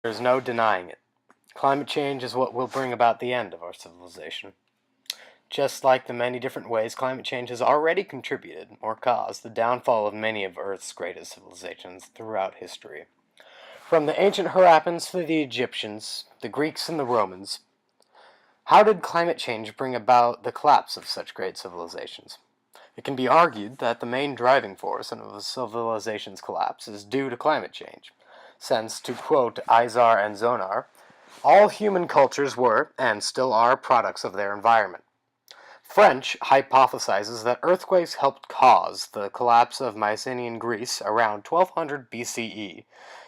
There's no denying it. Climate change is what will bring about the end of our civilization. Just like the many different ways climate change has already contributed or caused the downfall of many of Earth's greatest civilizations throughout history. From the ancient Harappans to the Egyptians, the Greeks and the Romans, how did climate change bring about the collapse of such great civilizations? It can be argued that the main driving force in a civilization's collapse is due to climate change, since, to quote Izar and Zonar, all human cultures were, and still are, products of their environment. French hypothesizes that earthquakes helped cause the collapse of Mycenaean Greece around 1200 BCE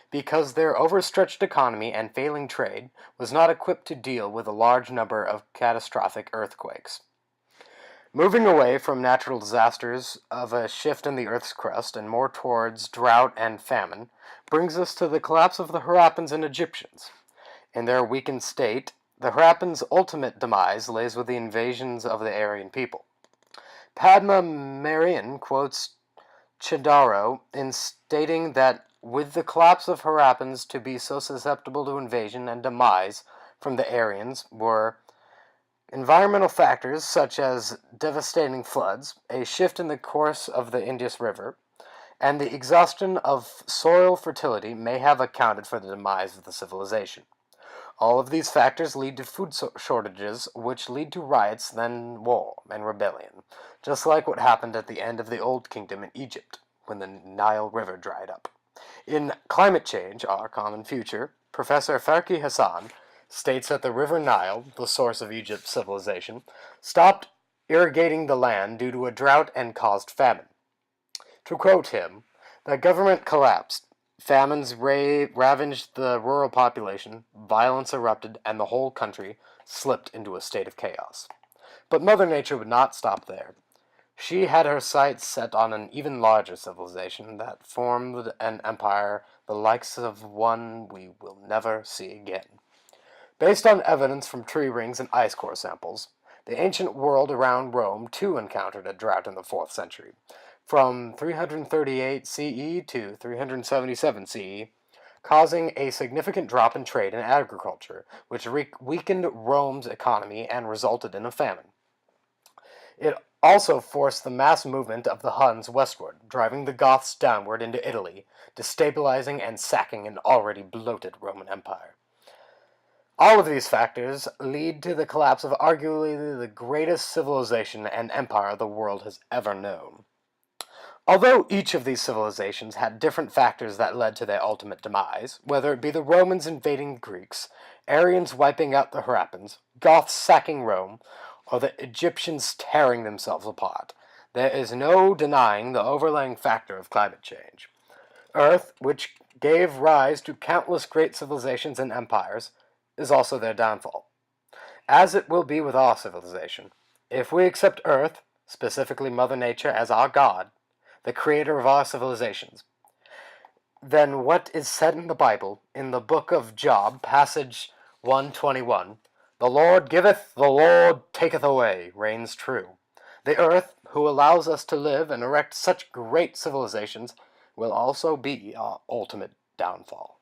because their overstretched economy and failing trade was not equipped to deal with a large number of catastrophic earthquakes. Moving away from natural disasters of a shift in the Earth's crust and more towards drought and famine brings us to the collapse of the Harappans and Egyptians. In their weakened state, the Harappans' ultimate demise lays with the invasions of the Aryan people. Padma Marian quotes Chidaro in stating that with the collapse of Harappans to be so susceptible to invasion and demise from the Aryans were environmental factors such as devastating floods, a shift in the course of the Indus River, and the exhaustion of soil fertility may have accounted for the demise of the civilization. All of these factors lead to food shortages, which lead to riots, then war and rebellion, just like what happened at the end of the Old Kingdom in Egypt, when the Nile River dried up. In Climate Change, Our Common Future, Professor Farki Hassan states that the River Nile, the source of Egypt's civilization, stopped irrigating the land due to a drought and caused famine. To quote him, the government collapsed. Famines ravaged the rural population, violence erupted, and the whole country slipped into a state of chaos. But Mother Nature would not stop there. She had her sights set on an even larger civilization that formed an empire the likes of one we will never see again. Based on evidence from tree rings and ice core samples, the ancient world around Rome too encountered a drought in the 4th century, from 338 CE to 377 CE, causing a significant drop in trade and agriculture, which weakened Rome's economy and resulted in a famine. It also forced the mass movement of the Huns westward, driving the Goths downward into Italy, destabilizing and sacking an already bloated Roman Empire. All of these factors lead to the collapse of arguably the greatest civilization and empire the world has ever known. Although each of these civilizations had different factors that led to their ultimate demise, whether it be the Romans invading the Greeks, Aryans wiping out the Harappans, Goths sacking Rome, or the Egyptians tearing themselves apart, there is no denying the overlaying factor of climate change. Earth, which gave rise to countless great civilizations and empires, is also their downfall. As it will be with our civilization, if we accept Earth, specifically Mother Nature, as our God, the creator of our civilizations, then what is said in the Bible, in the book of Job, passage 121, "The Lord giveth, the Lord taketh away," reigns true. The Earth, who allows us to live and erect such great civilizations, will also be our ultimate downfall.